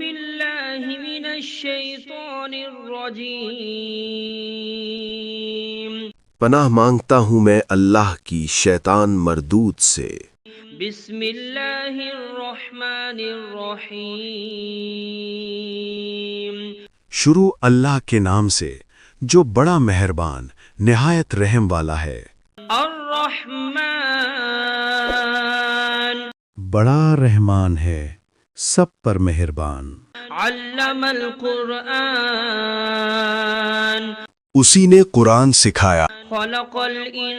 بالله من الشيطان الرجيم پناہ مانگتا ہوں میں اللہ کی شیطان مردود سے۔ بسم اللہ الرحمن الرحیم شروع اللہ کے نام سے جو بڑا مہربان نہایت رحم والا ہے۔ الرحمن بڑا رحمان ہے، سب پر مہربان۔ علم القرآن اسی نے قرآن سکھایا، خلق الانسان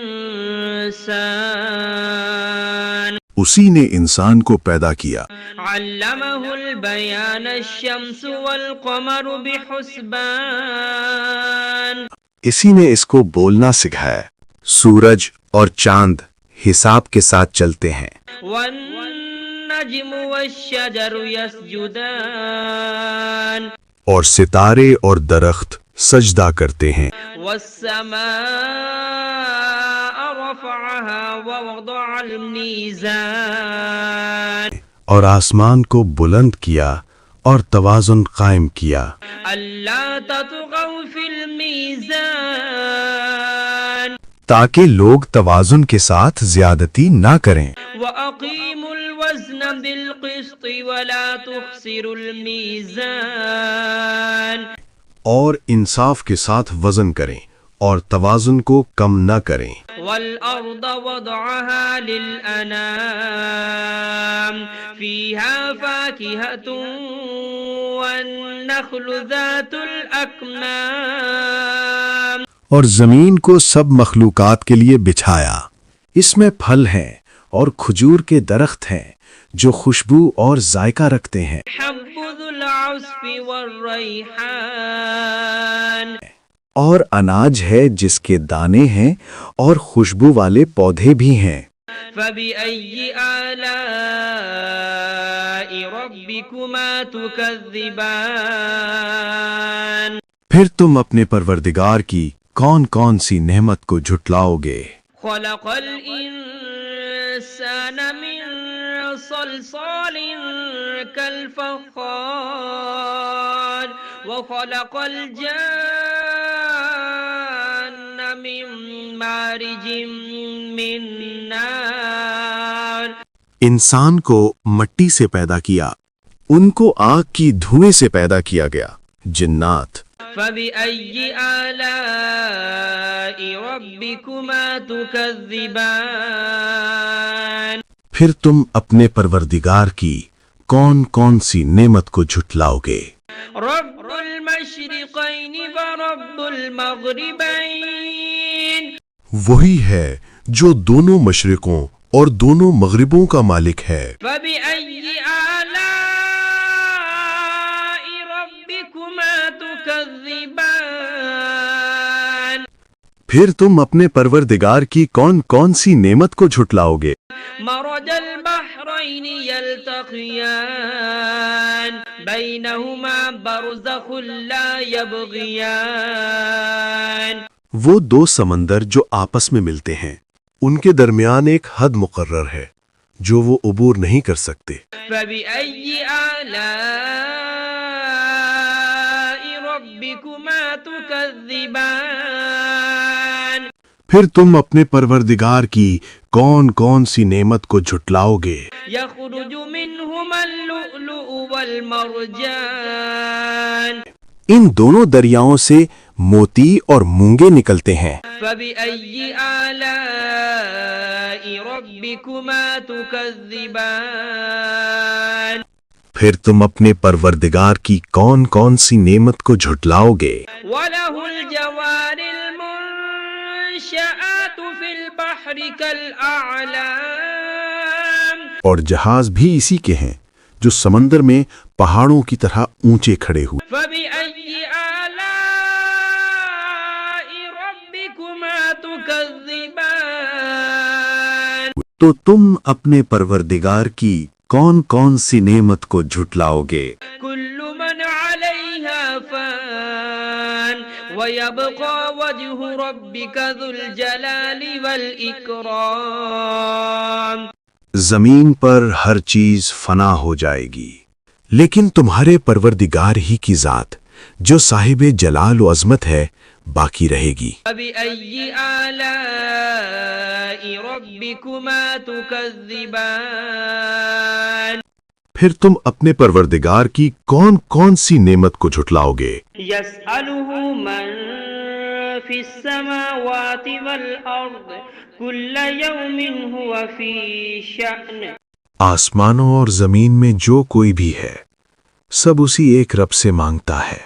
اسی نے انسان کو پیدا کیا۔ علمہ البیان الشمس والقمر بحسبان اسی نے اس کو بولنا سکھایا، سورج اور چاند حساب کے ساتھ چلتے ہیں۔ والنجم والشجر يسجدان اور ستارے اور درخت سجدہ کرتے ہیں۔ والسماء رفعها ووضع الميزان اور آسمان کو بلند کیا اور توازن قائم کیا، ألا تطغوا في الميزان تاکہ لوگ توازن کے ساتھ زیادتی نہ کریں۔ وأقيموا الوزن بالقسط ولا تخسروا الميزان اور انصاف کے ساتھ وزن کریں اور توازن کو کم نہ کریں۔ والأرض وضعها للأنام فيها فاكهة والنخل ذات الأكمام اور زمین کو سب مخلوقات کے لیے بچھایا، اس میں پھل ہیں اور کھجور کے درخت ہیں جو خوشبو اور ذائقہ رکھتے ہیں۔ حب ذو العصف والريحان اور اناج ہے جس کے دانے ہیں اور خوشبو والے پودے بھی ہیں۔ فبأي آلاء ربكما تكذبان پھر تم اپنے پروردگار کی کون کون سی نعمت کو جھٹلاؤ گے؟ خلق الإنسان من صلصال كالفخار وخلق الجان من مارج من نار انسان کو مٹی سے پیدا کیا، ان کو آگ کی دھوئیں سے پیدا کیا گیا۔ جنات فبأي آلاء ربكما تكذبان پھر تم اپنے پروردگار کی کون کون سی نعمت کو جھٹلاؤ گے؟ رب المشرقين ورب المغربين وہی ہے جو دونوں مشرقوں اور دونوں مغربوں کا مالک ہے۔ فبأي آلاء ربكما تكذبان پھر تم اپنے پروردگار کی کون کون سی نعمت کو جھٹلاؤ گے؟ مرج البحرين يلتقيان بينهما برزخ لا يبغيان وہ دو سمندر جو آپس میں ملتے ہیں، ان کے درمیان ایک حد مقرر ہے جو وہ عبور نہیں کر سکتے۔ فبأي آلاء ربكما تكذبان پھر تم اپنے پروردگار کی کون کون سی نعمت کو جھٹلاؤ گے؟ يخرج منهما اللؤلؤ والمرجان ان دونوں دریاؤں سے موتی اور مونگے نکلتے ہیں۔ فبأي آلاء ربكما تكذبان پھر تم اپنے پروردگار کی کون کون سی نعمت کو جھٹلاؤ گے؟ وله الجوار المنشآت في البحر كالأعلام اور جہاز بھی اسی کے ہیں جو سمندر میں پہاڑوں کی طرح اونچے کھڑے ہوئے۔ فبأي آلاء ربكما تكذبان تو تم اپنے پروردگار کی کون کون سی نعمت کو جھٹلاؤ گے؟ كل من عليها فان ويبقى وجه ربك ذو الجلال والإكرام زمین پر ہر چیز فنا ہو جائے گی، لیکن تمہارے پروردگار ہی کی ذات جو صاحب جلال و عظمت ہے باقی رہے گی۔ فبأي آلاء ربكما تكذبان پھر تم اپنے پروردگار کی کون کون سی نعمت کو جھٹلاؤ گے؟ يسأله من في السماوات والأرض كل يوم هو في شأن آسمانوں اور زمین میں جو کوئی بھی ہے سب اسی ایک رب سے مانگتا ہے،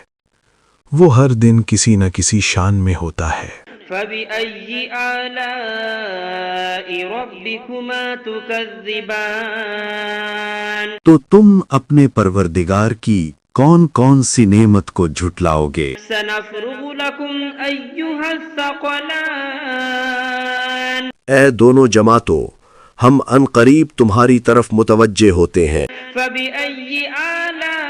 وہ ہر دن کسی نہ کسی شان میں ہوتا ہے۔ فبأي آلاء ربكما تكذبان تو تم اپنے پروردگار کی کون کون سی نعمت کو جھٹلاؤ گے؟ سنفرغ لكم أيها الثقلان اے دونوں جماعتوں، ہم ان قریب تمہاری طرف متوجہ ہوتے ہیں۔ فبأي آلاء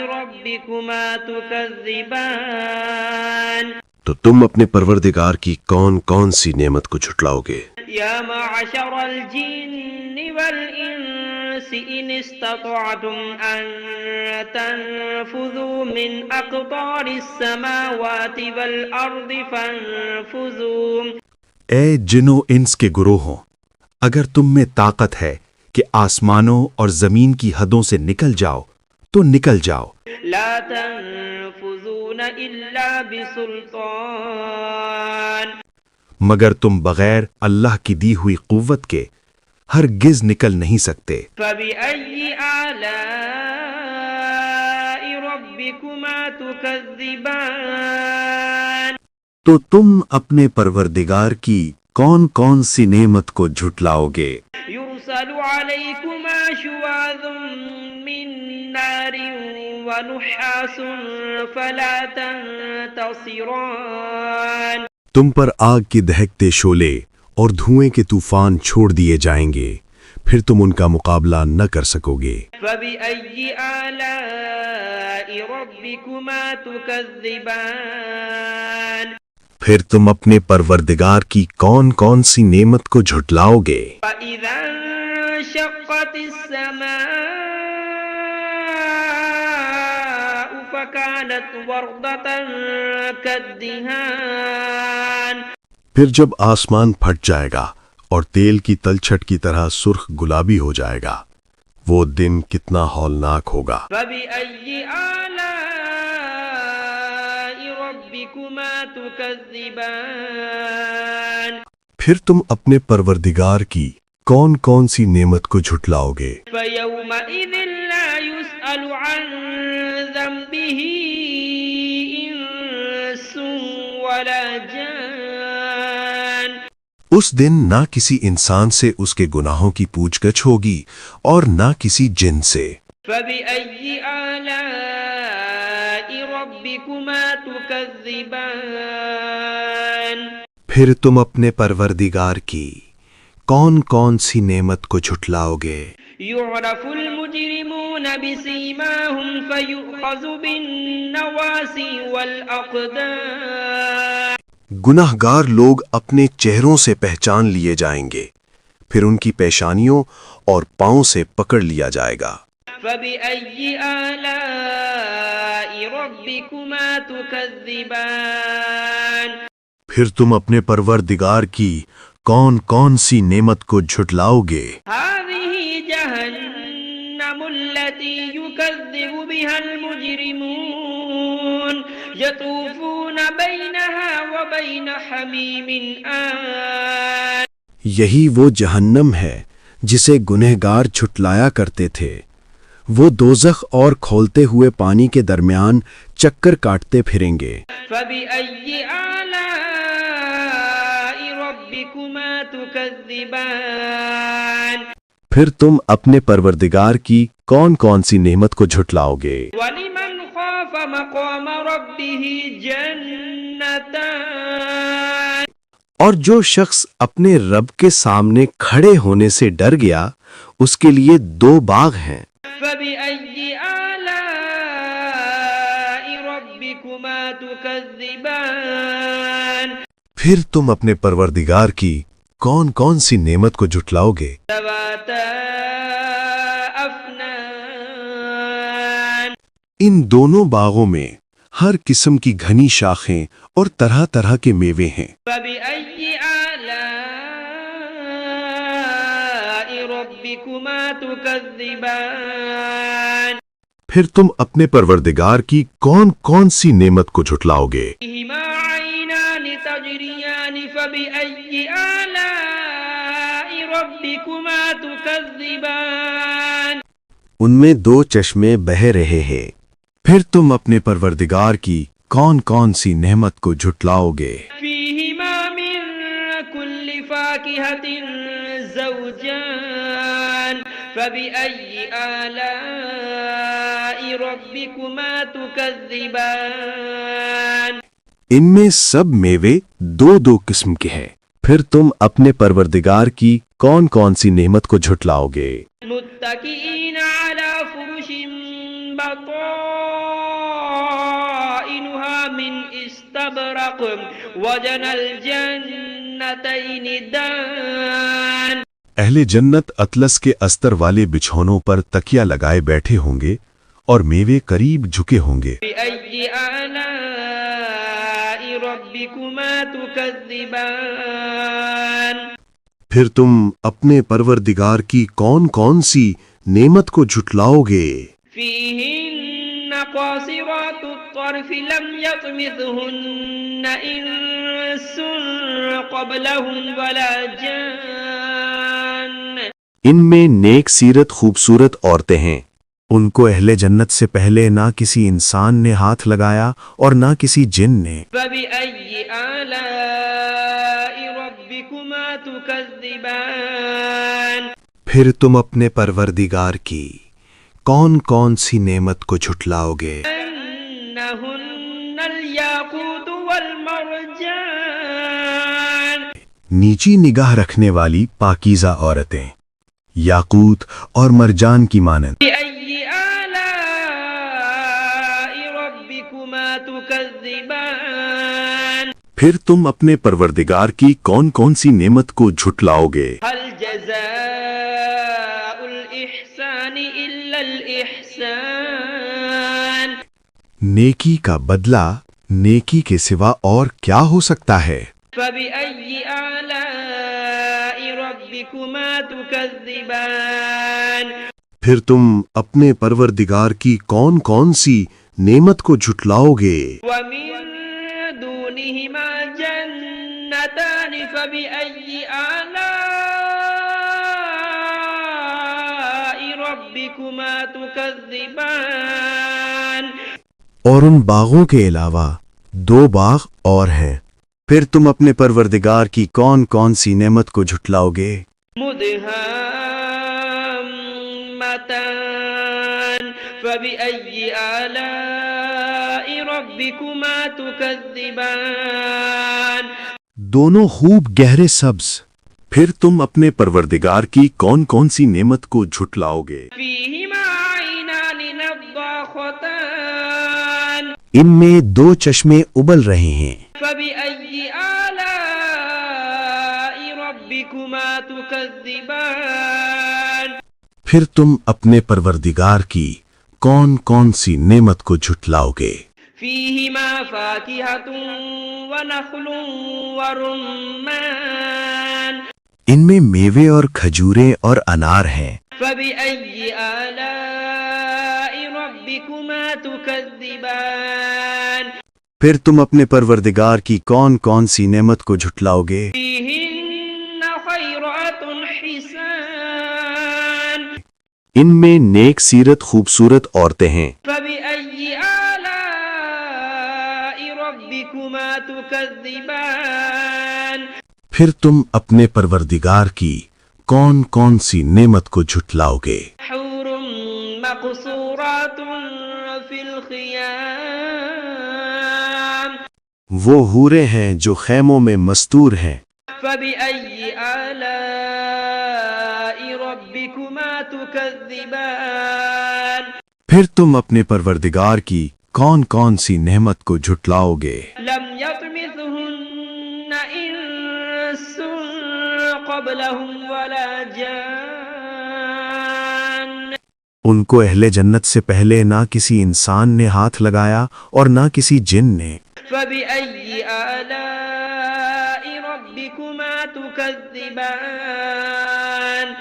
ربكما تكذبان تو تم اپنے پروردگار کی کون کون سی نعمت کو جھٹلاؤ گے؟ يا معشر الجن والإنس إن استطعتم أن تنفذوا من أقطار السماوات والأرض فانفذوا اے جن و انس کے گروہوں، اگر تم میں طاقت ہے کہ آسمانوں اور زمین کی حدوں سے نکل جاؤ تو نکل جاؤ، لا تنفذون إلا بسلطان مگر تم بغیر اللہ کی دی ہوئی قوت کے ہرگز نکل نہیں سکتے۔ فبأي آلاء ربكما تكذبان تو تم اپنے پروردگار کی کون کون سی نعمت کو جھٹلاؤ گے؟ يرسل عليكما شواظ من نار ونحاس فلا تنتصران تم پر آگ کے دہکتے شعلے اور دھوئیں کے طوفان چھوڑ دیے جائیں گے، پھر تم ان کا مقابلہ نہ کر سکو گے۔ فبأي آلاء ربكما تكذبان پھر تم اپنے پروردگار کی کون کون سی نعمت کو جھٹلاؤ گے؟ فإذا انشقت السماء فكانت وردة كالدهان پھر جب آسمان پھٹ جائے گا اور تیل کی تلچھٹ کی طرح سرخ گلابی ہو جائے گا، وہ دن کتنا ہولناک ہوگا۔ فبأي آلاء ربكما تكذبان پھر تم اپنے پروردگار کی کون کون سی نعمت کو جھٹلاؤ گے؟ فيومئذ لا يسأل عن ذنبه إنس ولا جان اس دن نہ کسی انسان سے اس کے گناہوں کی پوچھ گچھ ہوگی اور نہ کسی جن سے۔ فبأي آلاء ربكما تكذبان پھر تم اپنے پروردگار کی کون کون سی نعمت کو جھٹلاؤ گے؟ يعرف المجرمون بسيماهم فيؤخذ بالنواصي والأقدام گناہ گار لوگ اپنے چہروں سے پہچان لیے جائیں گے، پھر ان کی پیشانیوں اور پاؤں سے پکڑ لیا جائے گا۔ فبأي آلاء ربكما تكذبان پھر تم اپنے پروردگار کی کون کون سی نعمت کو جھٹلاؤ گے؟ هذه جهنم التي يكذب بها المجرمون يطوفون بينها وبين حميم آن یہی وہ جہنم ہے جسے گنہگار جھٹلایا کرتے تھے، وہ دوزخ اور کھولتے ہوئے پانی کے درمیان چکر کاٹتے پھریں گے۔ فبأي آلاء ربكما تكذبان پھر تم اپنے پروردگار کی کون کون سی نعمت کو جھٹلاؤ گے؟ ولمن خاف مقام ربه جنتان اور جو شخص اپنے رب کے سامنے کھڑے ہونے سے ڈر گیا اس کے لیے 2 باغ ہیں۔ فبأي آلاء ربكما تكذبان پھر تم اپنے پروردگار کی کون کون سی نعمت کو جھٹلاؤ گے؟ ذواتا أفنان ان دونوں باغوں میں ہر قسم کی گھنی شاخیں اور طرح طرح کے میوے ہیں۔ فبأي آلاء ربكما تكذبان پھر تم اپنے پروردگار کی کون کون سی نعمت کو جھٹلاؤ گے؟ فيهما عينان تجريان فبأي آلاء ربكما تكذبان ان میں دو چشمے بہہ رہے ہیں، پھر تم اپنے پروردگار کی کون کون سی نعمت کو جھٹلاؤ گے؟ فيهما من كل فاكهة زوجان فبأي آلاء ربكما تكذبان ان میں سب میوے دو دو قسم کے ہیں، پھر تم اپنے پروردگار کی کون کون سی نعمت کو جھٹلاؤ گے؟ متكئين على فرش بطائنها من استبرق وجنى الجنتين دان اہل جنت اطلس کے استر والے بچھونوں پر تکیا لگائے بیٹھے ہوں گے اور میوے قریب جھکے ہوں گے۔ بأي آلاء ربكما تكذبان پھر تم اپنے پروردگار کی کون کون سی نعمت کو جھٹلاؤ گے؟ فيهن قاصرات الطرف لم يطمثهن إنس قبلهم ولا جان ان میں نیک سیرت خوبصورت عورتیں ہیں، ان کو اہل جنت سے پہلے نہ کسی انسان نے ہاتھ لگایا اور نہ کسی جن نے۔ فبأي آلاء ربكما تكذبان پھر تم اپنے پروردگار کی کون کون سی نعمت کو جھٹلاؤ گے؟ أنهن الياقوت والمرجان نیچی نگاہ رکھنے والی پاکیزہ عورتیں، یاقوت اور مرجان کی مانند۔ بأي آلاء ربكما تكذبان پھر تم اپنے پروردگار کی کون کون سی نعمت کو جھٹلاؤ گے؟ هل جزاء الإحسان إلا الإحسان نیکی کا بدلہ نیکی کے سوا اور کیا ہو سکتا ہے؟ فبأي آلاء ربكما تكذبان پھر تم اپنے پروردگار کی کون کون سی نعمت کو جھٹلاؤ گے؟ ومن دونهما جنتان فبأي آلاء ربكما تكذبان اور ان باغوں کے علاوہ دو باغ اور ہیں، پھر تم اپنے پروردگار کی کون کون سی نعمت کو جھٹلاؤ گے؟ مدهامتان فبأي آلاء ربكما تكذبان دونوں خوب گہرے سبز، پھر تم اپنے پروردگار کی کون کون سی نعمت کو جھٹلاؤ گے؟ فيهما عينان نضاختان ان میں دو چشمے ابل رہے ہیں، فبأي آلاء ربكما تكذبان پھر تم اپنے پروردگار کی کون کون سی نعمت کو جھٹلاؤ گے؟ فيهما فاكهة ونخل ورمان ان میں میوے اور کھجوریں اور انار ہیں، فبأي آلاء ربكما تكذبان پھر تم اپنے پروردگار کی کون کون سی نعمت کو جھٹلاؤ گے؟ فيهن خيرات حسان ان میں نیک سیرت خوبصورت عورتیں ہیں، فبأي آلاء ربكما تكذبان پھر تم اپنے پروردگار کی کون کون سی نعمت کو جھٹلاؤ گے؟ حور مقصورات في الخيام وہ حوریں ہیں جو خیموں میں مستور ہیں، فبأي آلاء ربكما تكذبان پھر تم اپنے پروردگار کی کون کون سی نعمت کو جھٹلاؤ گے؟ لم يطمثهن إنس قبلهم ولا جان ان کو اہل جنت سے پہلے نہ کسی انسان نے ہاتھ لگایا اور نہ کسی جن نے۔ فبأي آلاء ربكما تكذبان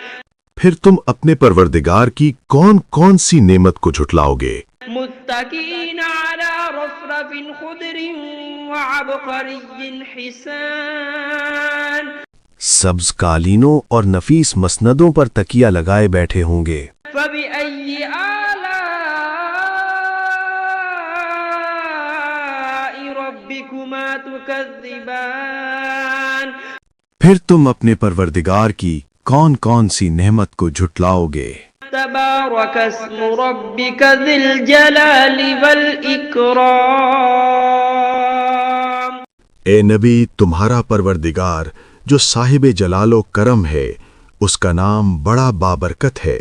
پھر تم اپنے پروردگار کی کون کون سی نعمت کو جھٹلاؤ گے؟ متكئين على رفرف خضر وعبقري حسان سبز قالینوں اور نفیس مسندوں پر تکیہ لگائے بیٹھے ہوں گے۔ فبأي آلاء ربكما تكذبان پھر تم اپنے پروردگار کی کون کون سی نعمت کو جھٹلاؤ گے؟ تبارك اسم ربك ذي الجلال والإكرام اے نبی، تمہارا پروردگار جو صاحب جلال و کرم ہے، اس کا نام بڑا بابرکت ہے۔